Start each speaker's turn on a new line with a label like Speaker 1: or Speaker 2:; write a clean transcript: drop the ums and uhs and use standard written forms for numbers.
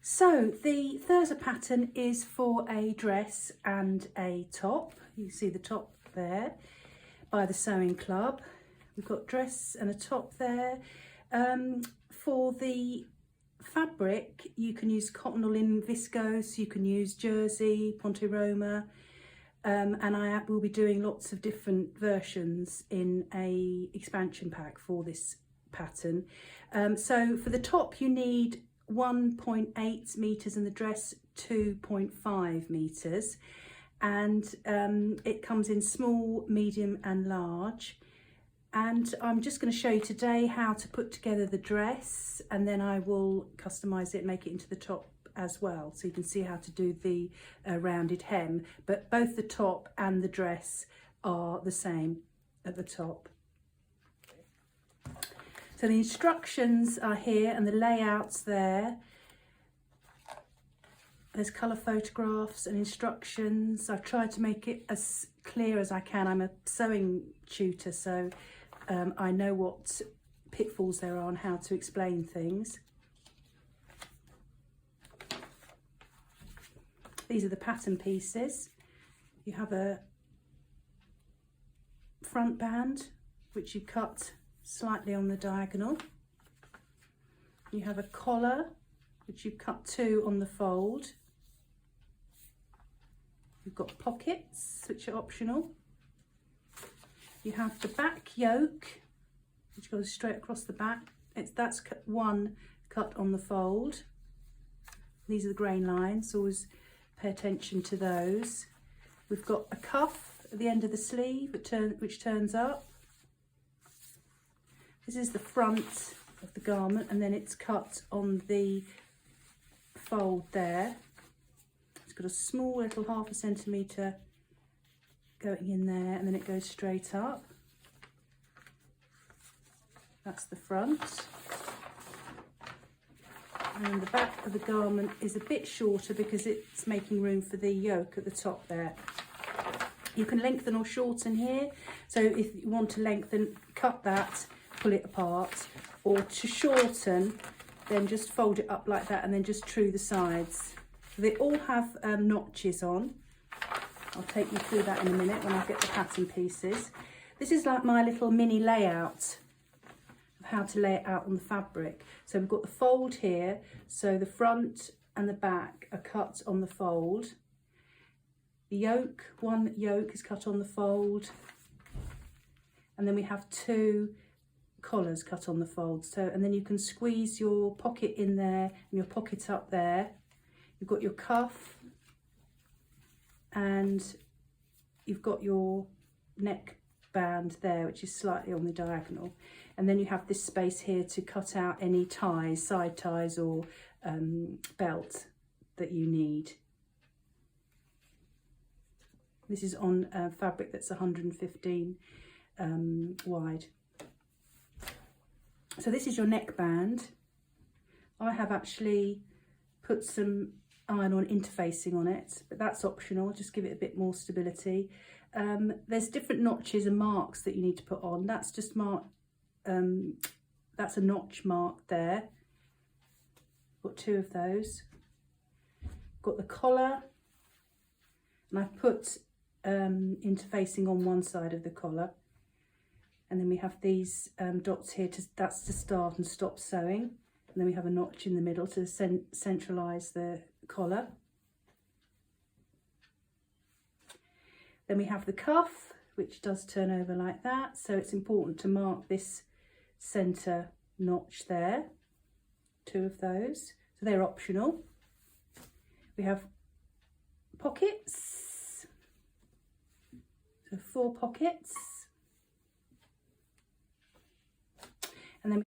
Speaker 1: So the Thirza pattern is for a dress and a top. You see the top there by the Sewing Club. We've got dress and a top there. For the fabric, you can use cotton or linen viscose, you can use jersey, ponte roma, and I will be doing lots of different versions in a expansion pack for this pattern. So for the top you need 1.8 meters and the dress 2.5 meters, and it comes in small, medium and large. And I'm just going to show you today how to put together the dress, and then I will customize it, make it into the top as well, so you can see how to do the rounded hem. But both the top and the dress are the same at the top. So the instructions are here and the layouts there. There's colour photographs and instructions. I've tried to make it as clear as I can. I'm a sewing tutor, so I know what pitfalls there are and how to explain things. These are the pattern pieces. You have a front band, which you cut slightly on the diagonal. You have a collar, which you cut 2 on the fold. You've got pockets, which are optional. You have the back yoke, which goes straight across the back. That's 1 cut on the fold. These are the grain lines, always pay attention to those. We've got a cuff at the end of the sleeve which turns up. This is the front of the garment, and then it's cut on the fold there. It's got a small little 1/2 centimetre going in there, and then it goes straight up. That's the front. And the back of the garment is a bit shorter because it's making room for the yoke at the top there. You can lengthen or shorten here. So if you want to lengthen, cut that, pull it apart, or to shorten, then just fold it up like that and then just true the sides. They all have notches on. I'll take you through that in a minute when I get the pattern pieces. This is like my little mini layout of how to lay it out on the fabric. So we've got the fold here, so the front and the back are cut on the fold. The yoke, 1 yoke is cut on the fold, and then we have 2 collars cut on the fold. So, and then you can squeeze your pocket in there and your pocket up there. You've got your cuff, and you've got your neck band there, which is slightly on the diagonal, and then you have this space here to cut out any ties, side ties or belt that you need. This is on fabric that's 115 wide. So this is your neck band. I have actually put some iron-on interfacing on it, but that's optional, just give it a bit more stability. There's different notches and marks that you need to put on. That's just mark, that's a notch mark there. Got 2 of those. Got the collar, and I've put interfacing on one side of the collar, and then we have these dots here, that's to start and stop sewing, and then we have a notch in the middle to centralise the collar. Then we have the cuff, which does turn over like that, so it's important to mark this centre notch there, 2 of those, so they're optional. We have pockets, so 4 pockets, and then